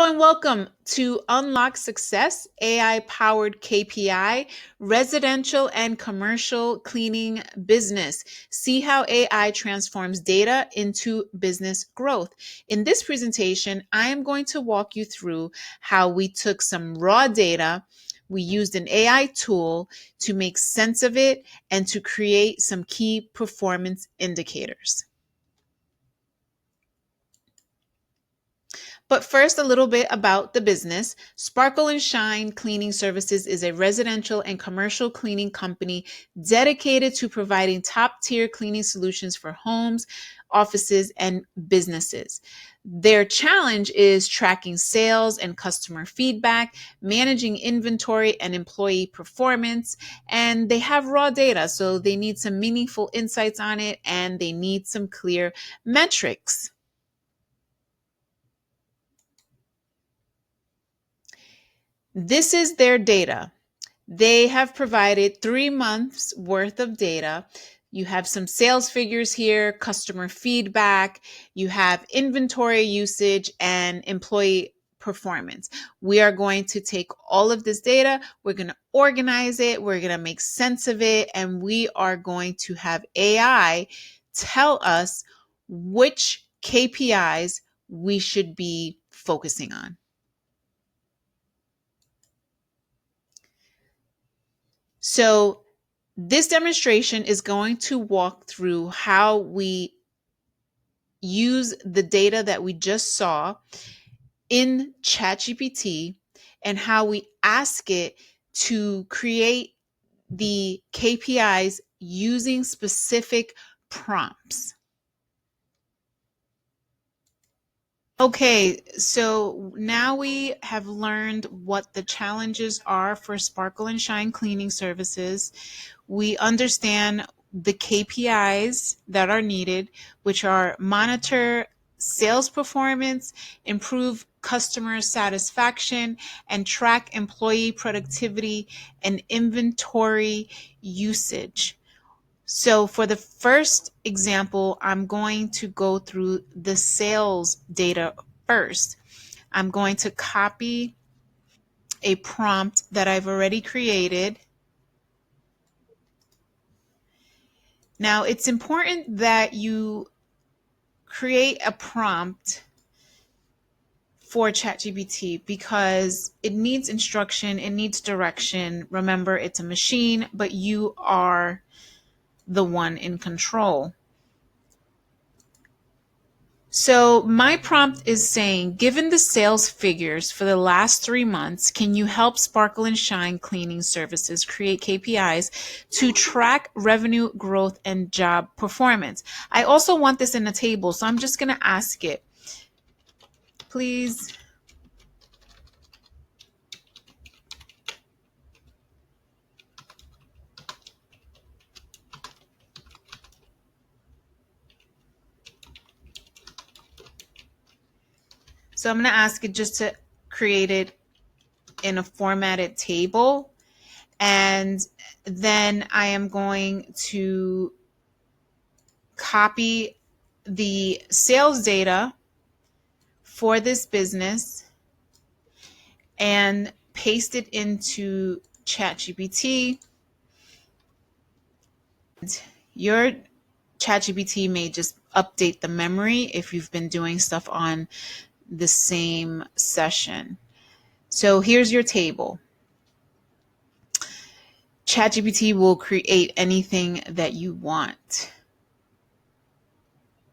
and welcome to Unlock Success AI-powered KPI residential and commercial cleaning business. See how AI transforms data into business growth. In this presentation, I am going to walk you through how we took some raw data, we used an AI tool to make sense of it and to create some key performance indicators. But first, a little bit about the business. Sparkle and Shine Cleaning Services is a residential and commercial cleaning company dedicated to providing top tier cleaning solutions for homes, offices, and businesses. Their challenge is tracking sales and customer feedback, managing inventory and employee performance, and they have raw data, so they need some meaningful insights on it and they need some clear metrics. This is their data. They have provided 3 months worth of data. You have some sales figures here, customer feedback, you have inventory usage, and employee performance. We are going to take all of this data, we're going to organize it, we're going to make sense of it, and we are going to have AI tell us which KPIs we should be focusing on. So this demonstration is going to walk through how we use the data that we just saw in ChatGPT and how we ask it to create the KPIs using specific prompts. Okay, so now we have learned what the challenges are for Sparkle and Shine cleaning services. We understand the KPIs that are needed, which are monitor sales performance, improve customer satisfaction, and track employee productivity and inventory usage. So for the first example, I'm going to go through the sales data first. I'm going to copy a prompt that I've already created. Now, it's important that you create a prompt for ChatGPT because it needs instruction, it needs direction. Remember, it's a machine, but you are the one in control. So my prompt is saying, given the sales figures for the last 3 months, can you help Sparkle and Shine Cleaning Services create KPIs to track revenue growth and job performance? I also want this in a table, so I'm just going to ask it, please. So I'm going to ask it just to create it in a formatted table. And then I am going to copy the sales data for this business and paste it into ChatGPT. Your ChatGPT may just update the memory if you've been doing stuff on the same session. So here's your table. ChatGPT will create anything that you want.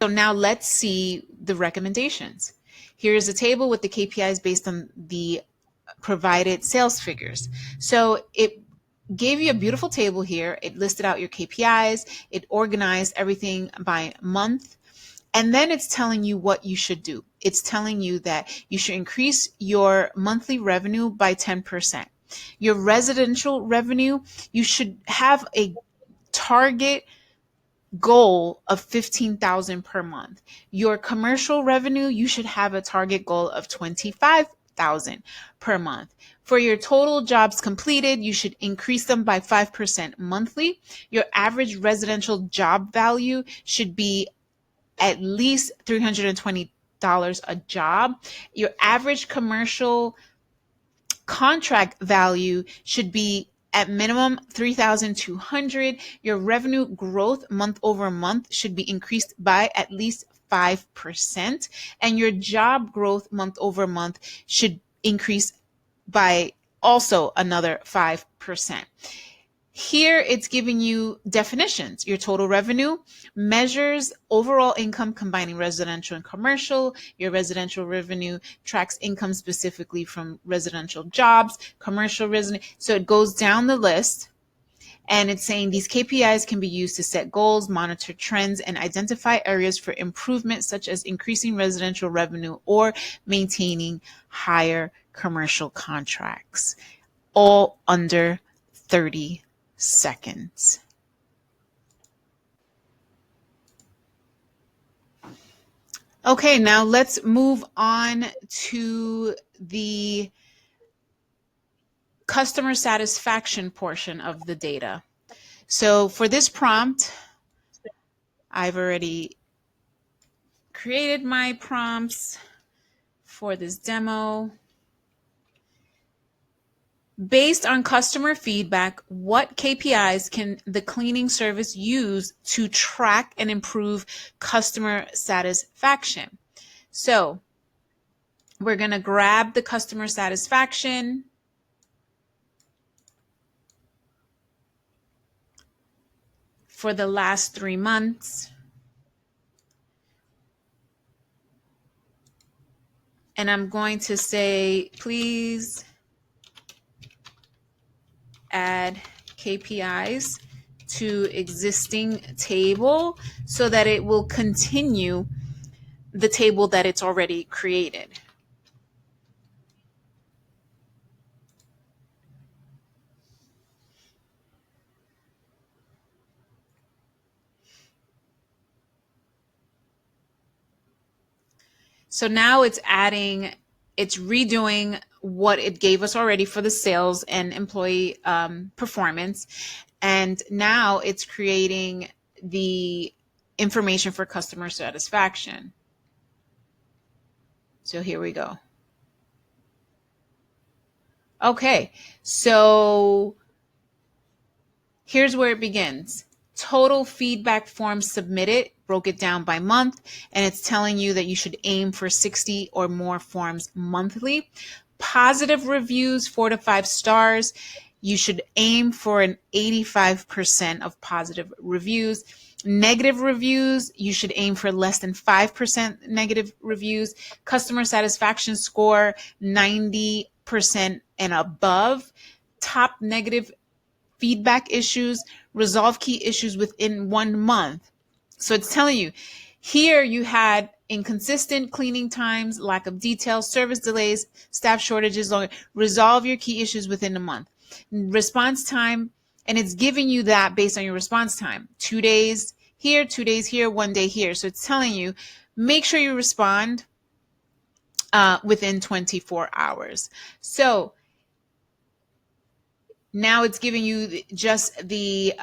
So now let's see the recommendations. Here's a table with the KPIs based on the provided sales figures. So it gave you a beautiful table here. It listed out your KPIs. It organized everything by month. And then it's telling you what you should do. It's telling you that you should increase your monthly revenue by 10%. Your residential revenue, you should have a target goal of 15,000 per month. Your commercial revenue, you should have a target goal of 25,000 per month. For your total jobs completed, you should increase them by 5% monthly. Your average residential job value should be at least 320 a job. Your average commercial contract value should be at minimum 3,200. Your revenue growth month over month should be increased by at least 5%. And your job growth month over month should increase by also another 5%. Here it's giving you definitions. Your total revenue measures overall income combining residential and commercial. Your residential revenue tracks income specifically from residential jobs, commercial resident. So it goes down the list, and it's saying these KPIs can be used to set goals, monitor trends, and identify areas for improvement, such as increasing residential revenue or maintaining higher commercial contracts, all under 30 seconds. Okay, now let's move on to the customer satisfaction portion of the data. So for this prompt, I've already created my prompts for this demo. Based on customer feedback, what KPIs can the cleaning service use to track and improve customer satisfaction? So we're going to grab the customer satisfaction. For the last 3 months. And I'm going to say, please add KPIs to existing table so that it will continue the table that it's already created. So now it's redoing what it gave us already for the sales and employee performance. And now it's creating the information for customer satisfaction. So here we go. Okay, so here's where it begins. Total feedback forms submitted, broke it down by month, and it's telling you that you should aim for 60 or more forms monthly. Positive reviews, 4 to 5 stars. You should aim for an 85% of positive reviews. Negative reviews, you should aim for less than 5% negative reviews. Customer satisfaction score, 90% and above. Top negative feedback issues, resolve key issues within 1 month. So it's telling you here you had inconsistent cleaning times, lack of detail, service delays, staff shortages, resolve your key issues within a month. Response time, and it's giving you that based on your response time. 2 days here, 2 days here, 1 day here. So it's telling you, make sure you respond within 24 hours. So now it's giving you just the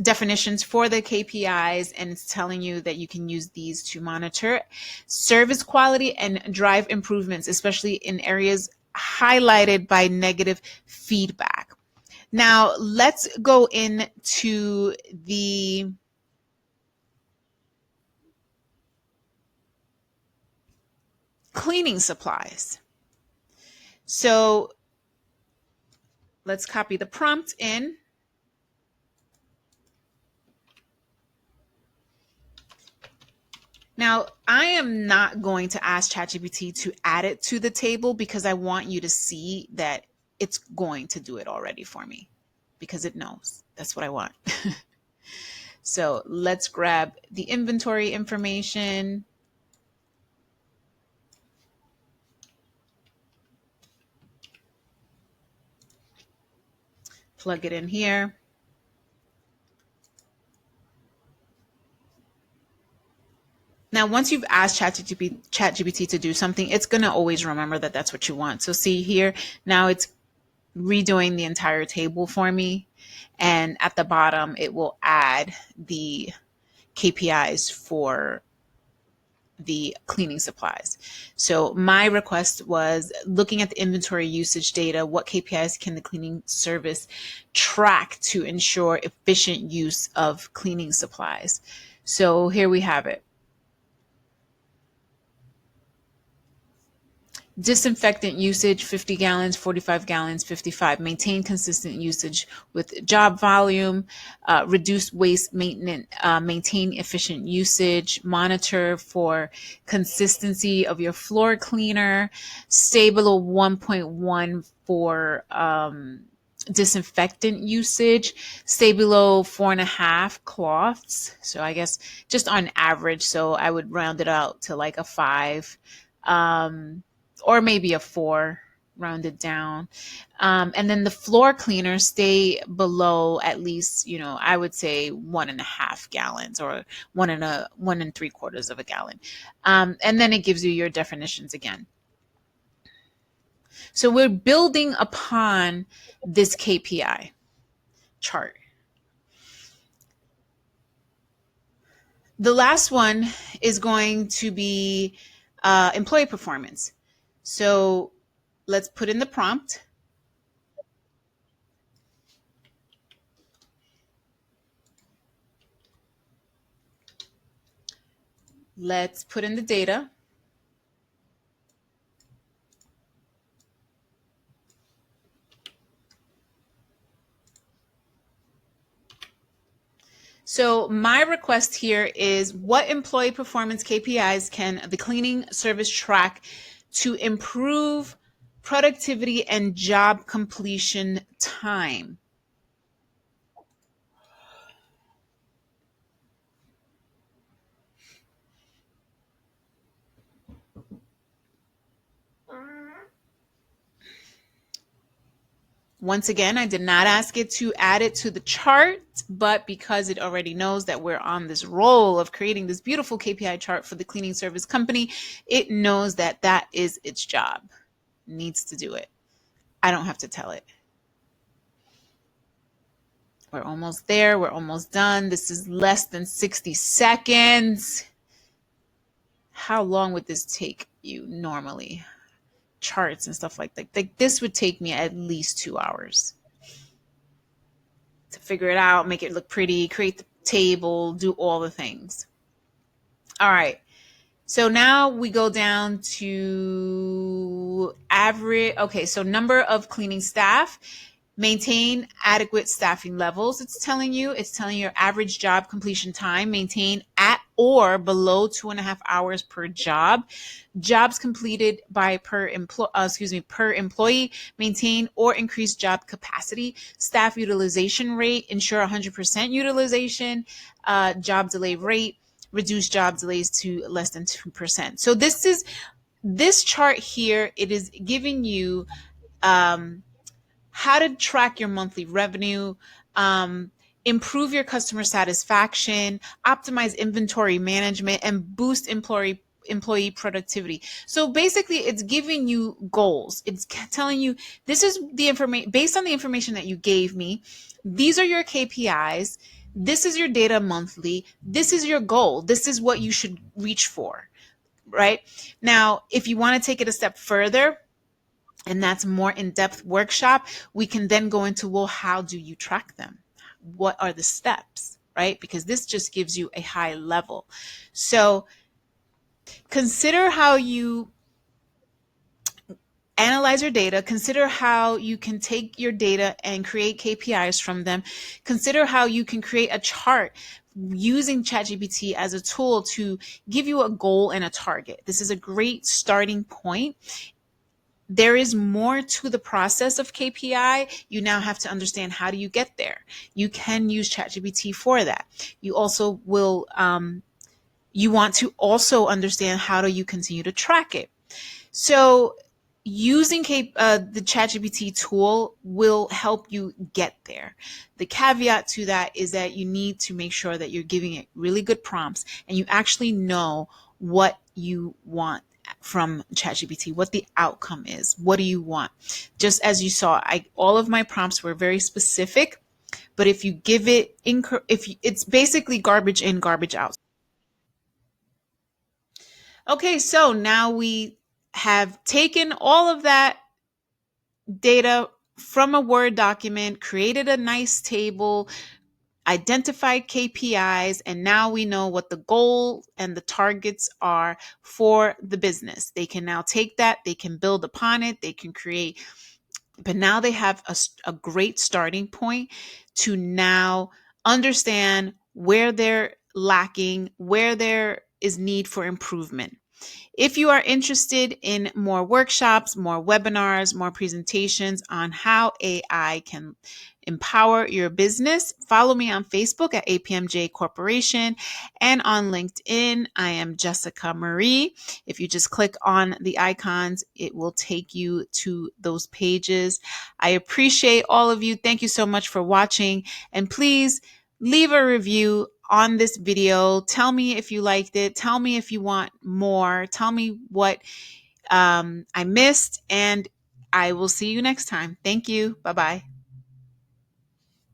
definitions for the KPIs, and it's telling you that you can use these to monitor service quality and drive improvements, especially in areas highlighted by negative feedback. Now let's go into the cleaning supplies. So let's copy the prompt in. Now, I am not going to ask ChatGPT to add it to the table because I want you to see that it's going to do it already for me because it knows. That's what I want. So let's grab the inventory information. Plug it in here. Now, once you've asked ChatGPT to do something, it's going to always remember that that's what you want. So see here, now it's redoing the entire table for me. And at the bottom, it will add the KPIs for the cleaning supplies. So my request was looking at the inventory usage data. What KPIs can the cleaning service track to ensure efficient use of cleaning supplies? So here we have it. Disinfectant usage 50 gallons, 45 gallons, 55. Maintain consistent usage with job volume. Reduce waste maintenance. Maintain efficient usage. Monitor for consistency of your floor cleaner. Stable 1.1 for disinfectant usage. Stay below 4.5 cloths. So I guess just on average. So I would round it out to like a 5. Or maybe a 4, rounded down. And then the floor cleaners stay below at least, I would say 1.5 gallons, or 1.75 of a gallon. And then it gives you your definitions again. So we're building upon this KPI chart. The last one is going to be employee performance. So let's put in the prompt. Let's put in the data. So my request here is, what employee performance KPIs can the cleaning service track to improve productivity and job completion time? Once again, I did not ask it to add it to the chart, but because it already knows that we're on this roll of creating this beautiful KPI chart for the cleaning service company, it knows that that is its job. It needs to do it. I don't have to tell it. We're almost there. We're almost done. This is less than 60 seconds. How long would this take you normally? Charts and stuff like that. Like this would take me at least 2 hours to figure it out, make it look pretty, create the table, do all the things. All right. So now we go down to average. Okay, so number of cleaning staff. Maintain adequate staffing levels. It's telling you your average job completion time. Maintain at or below 2.5 hours per job. Jobs completed by per employee. Maintain or increase job capacity. Staff utilization rate. Ensure 100% utilization. Job delay rate. Reduce job delays to less than 2%. So this chart here. It is giving you how to track your monthly revenue, improve your customer satisfaction, optimize inventory management, and boost employee productivity. So basically it's giving you goals. It's telling you, this is the information based on the information that you gave me. These are your KPIs. This is your data monthly. This is your goal. This is what you should reach for, right? Now, if you want to take it a step further, and that's more in-depth workshop, we can then go into, well, how do you track them? What are the steps, right? Because this just gives you a high level. So consider how you analyze your data. Consider how you can take your data and create KPIs from them. Consider how you can create a chart using ChatGPT as a tool to give you a goal and a target. This is a great starting point. There is more to the process of KPI. You now have to understand, how do you get there? You can use ChatGPT for that. You also will, you want to also understand, how do you continue to track it? So using the ChatGPT tool will help you get there. The caveat to that is that you need to make sure that you're giving it really good prompts and you actually know what you want from ChatGPT, what the outcome is. What do you want? Just as you saw, all of my prompts were very specific, but if you give it, it's basically garbage in, garbage out. Okay, so now we have taken all of that data from a Word document, created a nice table, identified KPIs, and now we know what the goal and the targets are for the business. They can now take that, they can build upon it, they can create, but now they have a great starting point to now understand where they're lacking, where there is need for improvement. If you are interested in more workshops, more webinars, more presentations on how AI can empower your business, follow me on Facebook at APMJ Corporation and on LinkedIn. I am Jessica Marie. If you just click on the icons, it will take you to those pages. I appreciate all of you. Thank you so much for watching. And please leave a review on this video. Tell me if you liked it. Tell me if you want more. Tell me what I missed, and I will see you next time. Thank you. Bye bye.